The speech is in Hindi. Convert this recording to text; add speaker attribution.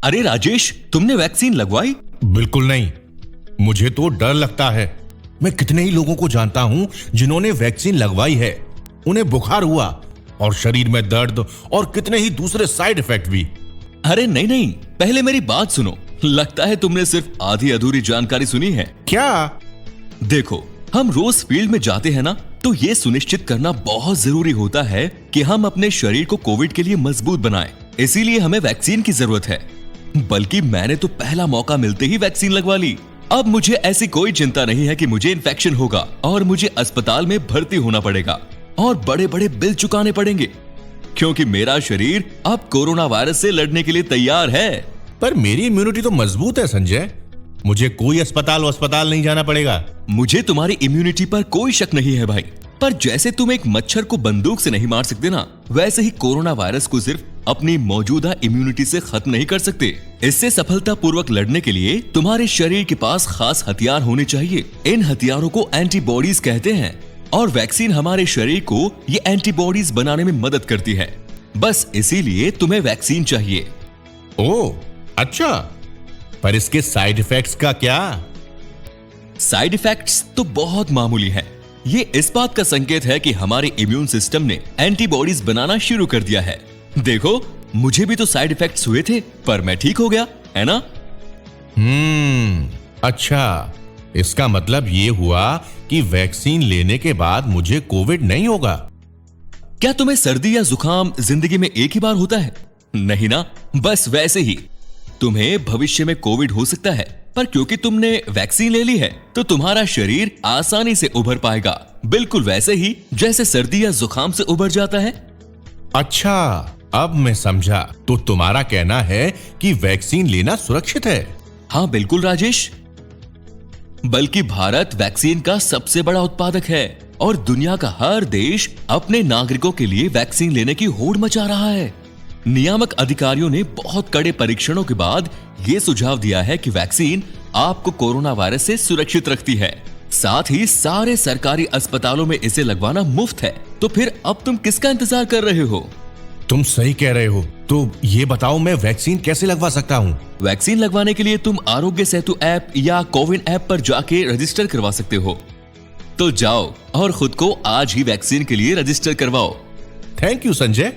Speaker 1: अरे राजेश, तुमने वैक्सीन लगवाई?
Speaker 2: बिल्कुल नहीं। मुझे तो डर लगता है। मैं कितने ही लोगों को जानता हूं जिन्होंने वैक्सीन लगवाई है, उन्हें बुखार हुआ और शरीर में दर्द और कितने ही दूसरे साइड इफेक्ट भी।
Speaker 1: अरे नहीं नहीं, पहले मेरी बात सुनो। लगता है तुमने सिर्फ आधी अधूरी जानकारी सुनी है।
Speaker 2: क्या?
Speaker 1: देखो, हम रोज फील्ड में जाते हैं ना, तो ये सुनिश्चित करना बहुत जरूरी होता है कि हम अपने शरीर को कोविड के लिए मजबूत बनाएं। इसीलिए हमें वैक्सीन की जरूरत है। बल्कि मैंने तो पहला मौका मिलते ही वैक्सीन लगवा ली। अब मुझे ऐसी कोई चिंता नहीं है कि मुझे इन्फेक्शन होगा और मुझे अस्पताल में भर्ती होना पड़ेगा और बड़े बड़े बिल चुकाने पड़ेंगे, क्योंकि मेरा शरीर अब कोरोना वायरस से लड़ने के लिए तैयार है।
Speaker 2: पर मेरी इम्यूनिटी तो मजबूत है संजय। मुझे कोई अस्पताल नहीं जाना पड़ेगा।
Speaker 1: मुझे तुम्हारी इम्यूनिटी पर कोई शक नहीं है भाई, पर जैसे तुम एक मच्छर को बंदूक से नहीं मार सकते ना, वैसे ही कोरोना वायरस को सिर्फ अपनी मौजूदा इम्यूनिटी से खत्म नहीं कर सकते। इससे सफलतापूर्वक लड़ने के लिए तुम्हारे शरीर के पास खास हथियार होने चाहिए। इन हथियारों को एंटीबॉडीज कहते हैं और वैक्सीन हमारे शरीर को ये एंटीबॉडीज बनाने में मदद करती है। बस इसीलिए तुम्हें वैक्सीन चाहिए।
Speaker 2: ओह अच्छा, पर इसके साइड इफेक्ट्स का क्या?
Speaker 1: साइड इफेक्ट्स तो बहुत मामूली है। ये इस बात का संकेत है कि हमारे इम्यून सिस्टम ने एंटीबॉडीज बनाना शुरू कर दिया है। देखो, मुझे भी तो साइड इफेक्ट्स हुए थे, पर मैं ठीक हो गया, है ना?
Speaker 2: अच्छा, इसका मतलब ये हुआ कि वैक्सीन लेने के बाद मुझे कोविड नहीं होगा।
Speaker 1: क्या तुम्हें सर्दी या जुकाम जिंदगी में एक ही बार होता है? नहीं ना। बस वैसे ही तुम्हें भविष्य में कोविड हो सकता है, पर क्योंकि तुमने वैक्सीन ले ली है तो तुम्हारा शरीर आसानी से उभर पाएगा, बिल्कुल वैसे ही जैसे सर्दी या जुकाम से उभर जाता है।
Speaker 2: अच्छा, अब मैं समझा। तो तुम्हारा कहना है कि वैक्सीन लेना सुरक्षित है?
Speaker 1: हाँ बिल्कुल राजेश। बल्कि भारत वैक्सीन का सबसे बड़ा उत्पादक है और दुनिया का हर देश अपने नागरिकों के लिए वैक्सीन लेने की होड़ मचा रहा है। नियामक अधिकारियों ने बहुत कड़े परीक्षणों के बाद ये सुझाव दिया है कि वैक्सीन आपको कोरोना वायरस से सुरक्षित रखती है। साथ ही सारे सरकारी अस्पतालों में इसे लगवाना मुफ्त है। तो फिर अब तुम किसका इंतजार कर रहे हो?
Speaker 2: तुम सही कह रहे हो। तो ये बताओ, मैं वैक्सीन कैसे लगवा सकता हूँ?
Speaker 1: वैक्सीन लगवाने के लिए तुम आरोग्य सेतु ऐप या कोविन ऐप पर जाके रजिस्टर करवा सकते हो। तो जाओ और खुद को आज ही वैक्सीन के लिए रजिस्टर करवाओ।
Speaker 2: Thank you Sanjay.